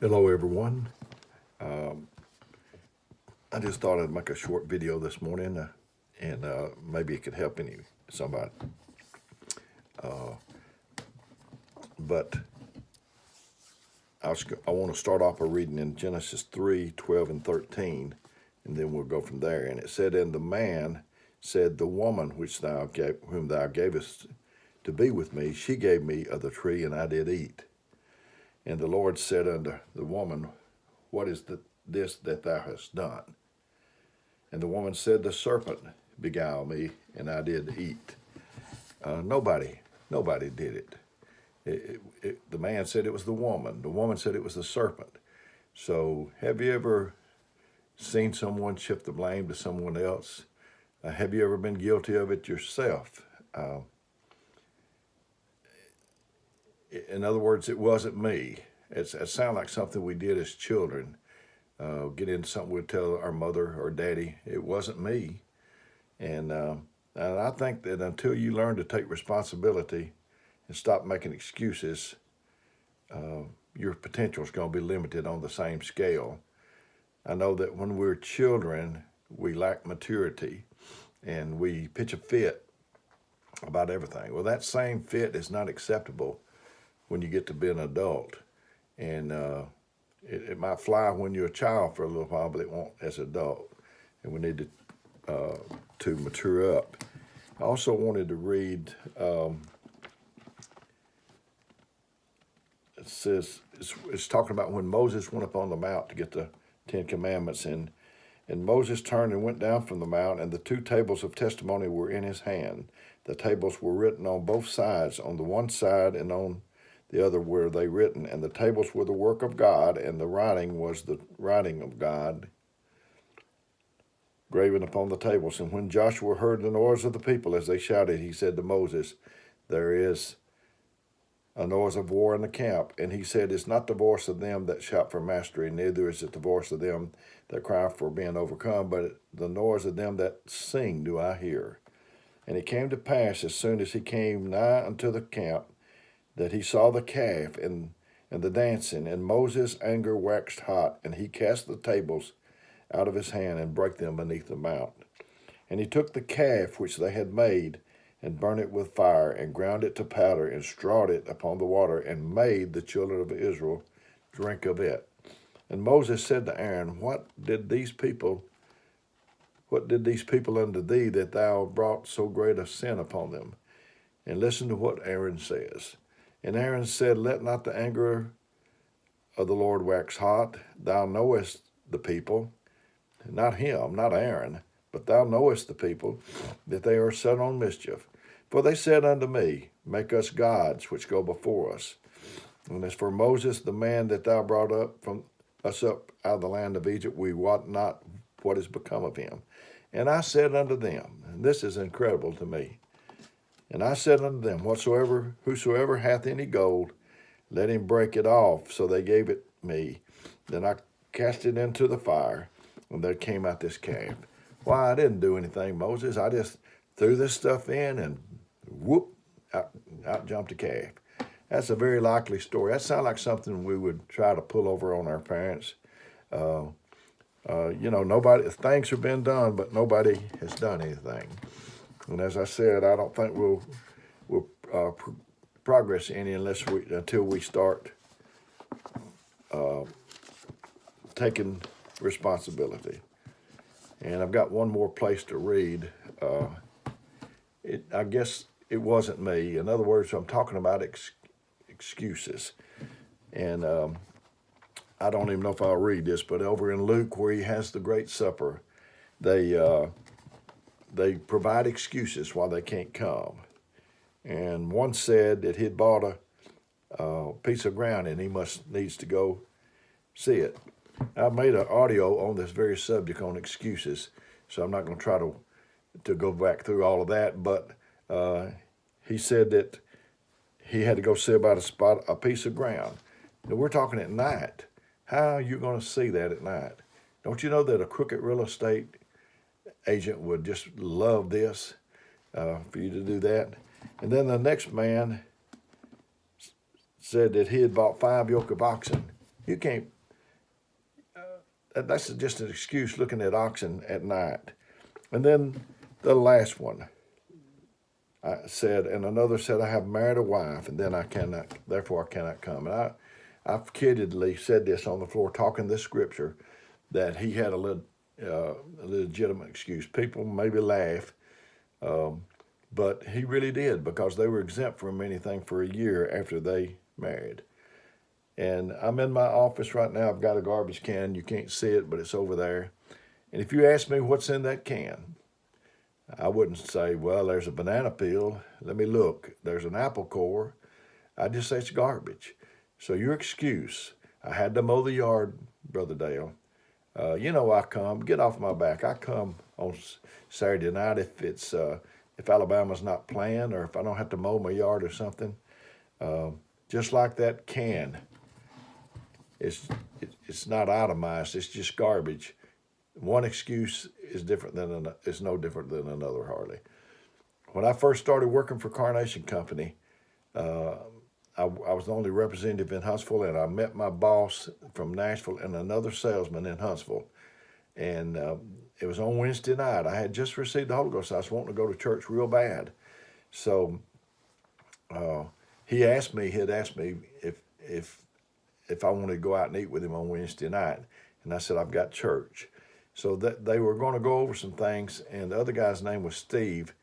Hello, everyone. I just thought I'd make a short video this morning, and maybe it could help somebody. But I want to start off by reading in Genesis 3, 12, and 13, and then we'll go from there. And it said, "And the man said, The woman whom thou gavest to be with me, she gave me of the tree, and I did eat. And the Lord said unto the woman, What is this that thou hast done? And the woman said, The serpent beguiled me, and I did eat." Nobody did it. The man said it was the woman. The woman said it was the serpent. So have you ever seen someone shift the blame to someone else? Have you ever been guilty of it yourself? In other words, it wasn't me. It sounded like something we did as children. Get into something we'd tell our mother or daddy. It wasn't me. And I think that until you learn to take responsibility and stop making excuses, your potential is going to be limited on the same scale. I know that when we're children, we lack maturity and we pitch a fit about everything. Well, that same fit is not acceptable when you get to be an adult. And it might fly when you're a child for a little while, but it won't as an adult. And we need to mature up. I also wanted to read, it says, it's talking about when Moses went up on the mount to get the Ten Commandments, and Moses turned and went down from the mount, and the two tables of testimony were in his hand. The tables were written on both sides, on the one side and on the other were they written, and the tables were the work of God, and the writing was the writing of God, graven upon the tables. And when Joshua heard the noise of the people as they shouted, he said to Moses, There is a noise of war in the camp. And he said, It's not the voice of them that shout for mastery, neither is it the voice of them that cry for being overcome, but the noise of them that sing do I hear. And it came to pass, as soon as he came nigh unto the camp, that he saw the calf and the dancing, and Moses' anger waxed hot, and he cast the tables out of his hand and brake them beneath the mount. And he took the calf which they had made, and burnt it with fire, and ground it to powder, and strawed it upon the water, and made the children of Israel drink of it. And Moses said to Aaron, What did these people unto thee, that thou brought so great a sin upon them? And listen to what Aaron says. And Aaron said, Let not the anger of the Lord wax hot. Thou knowest the people, not him, not Aaron, but thou knowest the people, that they are set on mischief. For they said unto me, Make us gods which go before us. And as for Moses, the man that thou brought up from us up out of the land of Egypt, we wot not what is become of him. And I said unto them, and this is incredible to me, and I said unto them, Whosoever hath any gold, let him break it off. So they gave it me. Then I cast it into the fire, and there came out this calf. Why, I didn't do anything, Moses. I just threw this stuff in, and whoop, out jumped a calf. That's a very likely story. That sounds like something we would try to pull over on our parents. Things have been done, but nobody has done anything. And as I said, I don't think we'll progress any until we start taking responsibility. And I've got one more place to read. I guess it wasn't me. In other words, I'm talking about excuses. And I don't even know if I'll read this, but over in Luke, where he has the Great Supper, they provide excuses why they can't come. And one said that he'd bought a piece of ground and he needs to go see it. I've made an audio on this very subject on excuses, so I'm not going to try to go back through all of that, but he said that he had to go see about a piece of ground. Now, we're talking at night. How are you going to see that at night? Don't you know that a crooked real estate agent would just love this, for you to do that? And then the next man said that he had bought 5 yoke of oxen. You can't that's just an excuse looking at oxen at night. And then the last one, I said, and another said, I have married a wife, and then therefore I cannot come. And I've kiddedly said this on the floor, talking this scripture, that he had a legitimate excuse. People maybe laugh, but he really did, because they were exempt from anything for a year after they married. And I'm in my office right now. I've got a garbage can. You can't see it, but it's over there. And if you ask me what's in that can, I wouldn't say, well, there's a banana peel. Let me look. There's an apple core. I just say it's garbage. So your excuse, I had to mow the yard, Brother Dale. I come, get off my back. I come on Saturday night if Alabama's not playing, or if I don't have to mow my yard or something. Just like that can. It's not itemized. It's just garbage. One excuse is no different than another, hardly. When I first started working for Carnation Company, I was the only representative in Huntsville, and I met my boss from Nashville and another salesman in Huntsville. And it was on Wednesday night. I had just received the Holy Ghost. I was wanting to go to church real bad. So he had asked me if I wanted to go out and eat with him on Wednesday night. And I said, I've got church. So that they were going to go over some things, and the other guy's name was Steve,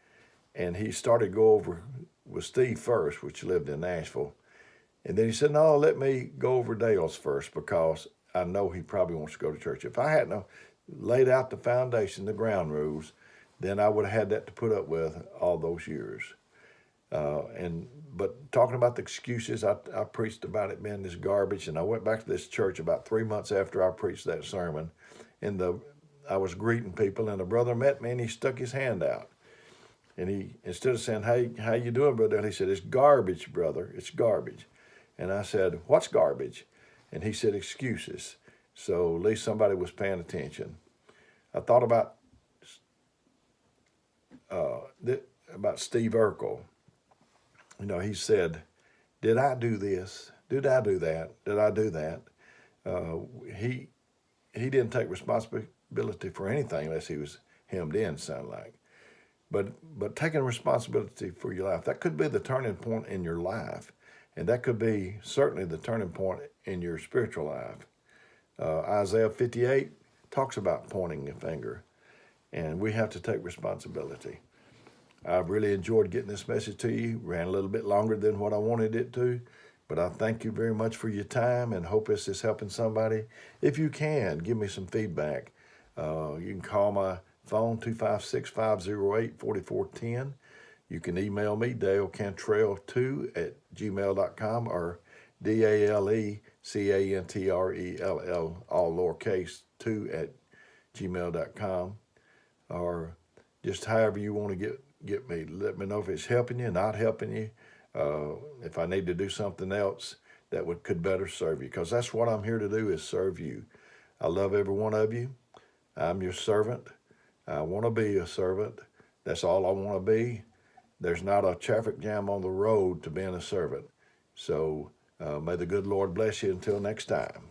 and he started to go over with Steve first, which lived in Nashville. And then he said, no, let me go over Dale's first, because I know he probably wants to go to church. If I hadn't laid out the foundation, the ground rules, then I would have had that to put up with all those years. But talking about the excuses, I preached about it being this garbage, and I went back to this church about 3 months after I preached that sermon, and I was greeting people, and a brother met me, and he stuck his hand out. And he, instead of saying, hey, how you doing, brother? He said, it's garbage, brother. It's garbage. And I said, what's garbage? And he said, excuses. So at least somebody was paying attention. I thought about Steve Urkel. He said, did I do this? Did I do that? Did I do that? He didn't take responsibility for anything unless he was hemmed in, sound like. But taking responsibility for your life, that could be the turning point in your life. And that could be certainly the turning point in your spiritual life. Isaiah 58 talks about pointing a finger. And we have to take responsibility. I've really enjoyed getting this message to you. Ran a little bit longer than what I wanted it to. But I thank you very much for your time and hope this is helping somebody. If you can, give me some feedback. You can call my phone, 256-508-4410. You can email me, dalecantrell2@gmail.com, or DALECANTRELL, all lowercase, 2@gmail.com, or just however you want to get me. Let me know if it's helping you, not helping you, if I need to do something else that could better serve you, because that's what I'm here to do, is serve you. I love every one of you. I'm your servant. I want to be a servant. That's all I want to be. There's not a traffic jam on the road to being a servant. So may the good Lord bless you until next time.